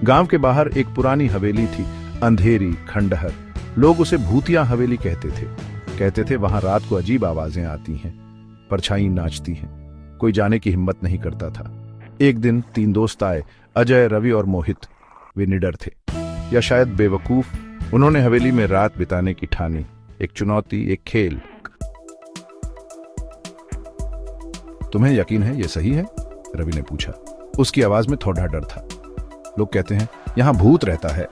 गांव के बाहर एक पुरानी हवेली थी, अंधेरी, खंडहर। लोग उसे भूतिया हवेली कहते थे वहां रात को अजीब आवाजें आती हैं, परछाई नाचती हैं। कोई जाने की हिम्मत नहीं करता था। एक दिन 3 दोस्त आए, अजय, रवि और मोहित। वे निडर थे या शायद बेवकूफ। उन्होंने हवेली में रात बिताने की ठानी। एक चुनौती, एक खेल। तुम्हें यकीन है ये सही है? रवि ने पूछा। उसकी आवाज में थोड़ा डर था। लोग कहते हैं यहां भूत रहता है।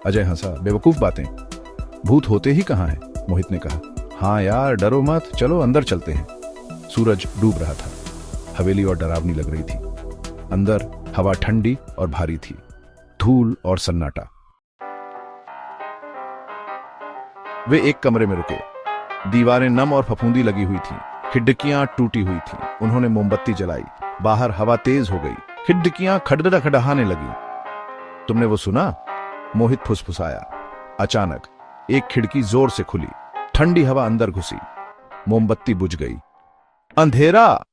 अजय हंसा। बेवकूफ बातें, भूत होते ही कहां हैं? मोहित ने कहा। हाँ यार, डरो मत, चलो अंदर चलते हैं। सूरज डूब रहा था। हवेली और डरावनी लग रही थी। अंदर हवा ठंडी और भारी थी, धूल और सन्नाटा। वे एक कमरे में रुके। दीवारें नम और फफूंदी लगी हुई थी, खिड़कियां टूटी हुई थी। उन्होंने मोमबत्ती जलाई। बाहर हवा तेज हो गई, खिड़कियां खड़खड़ाने लगी। तुमने वो सुना? मोहित फुसफुसाया। अचानक एक खिड़की जोर से खुली, ठंडी हवा अंदर घुसी, मोमबत्ती बुझ गई। अंधेरा!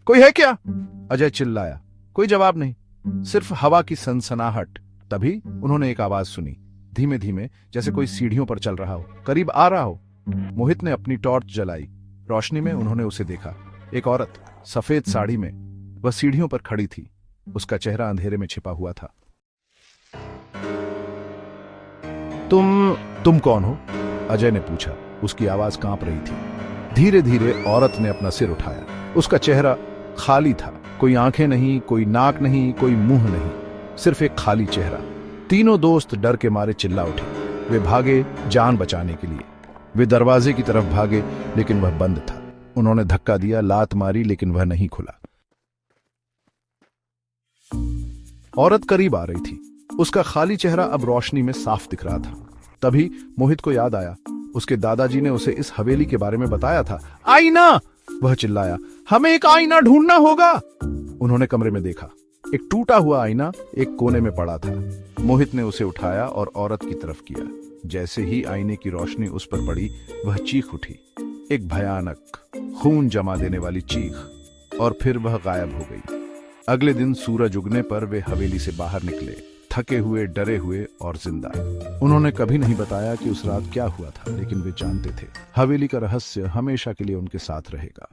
कोई है क्या? अजय चिल्लाया। कोई जवाब नहीं, सिर्फ हवा की सनसनाहट। तभी उन्होंने एक आवाज सुनी, धीमे धीमे, जैसे कोई सीढ़ियों पर चल रहा हो, करीब आ रहा हो। मोहित ने अपनी टॉर्च जलाई। रोशनी में उन्होंने उसे देखा। एक औरत, सफेद साड़ी में। वह सीढ़ियों पर खड़ी थी। उसका चेहरा अंधेरे में छिपा हुआ था। तुम कौन हो? अजय ने पूछा। उसकी आवाज कांप रही थी। धीरे धीरे औरत ने अपना सिर उठाया। उसका चेहरा खाली था। कोई आंखें नहीं, कोई नाक नहीं, कोई मुंह नहीं, सिर्फ एक खाली चेहरा। तीनों दोस्त डर के मारे चिल्ला उठे। वे भागे जान बचाने के लिए। वे दरवाजे की तरफ भागे, लेकिन वह बंद था। उन्होंने धक्का दिया, लात मारी, लेकिन वह नहीं खुला। औरत करीब आ रही थी। उसका खाली चेहरा अब रोशनी में साफ दिख रहा था। तभी मोहित को याद आया, उसके दादाजी ने उसे इस हवेली के बारे में बताया था। आईना! वह चिल्लाया। हमें एक आईना ढूंढना होगा। उन्होंने कमरे में देखा। एक टूटा हुआ आईना एक कोने में पड़ा था। मोहित ने उसे उठाया और औरत की तरफ किया। जैसे ही आईने की रोशनी उस पर पड़ी, वह चीख उठी, एक भयानक, खून जमा देने वाली चीख, और फिर वह गायब हो गई। अगले दिन सूरज उगने पर वे हवेली से बाहर निकले, थके हुए, डरे हुए और जिंदा। उन्होंने कभी नहीं बताया कि उस रात क्या हुआ था, लेकिन वे जानते थे, हवेली का रहस्य हमेशा के लिए उनके साथ रहेगा।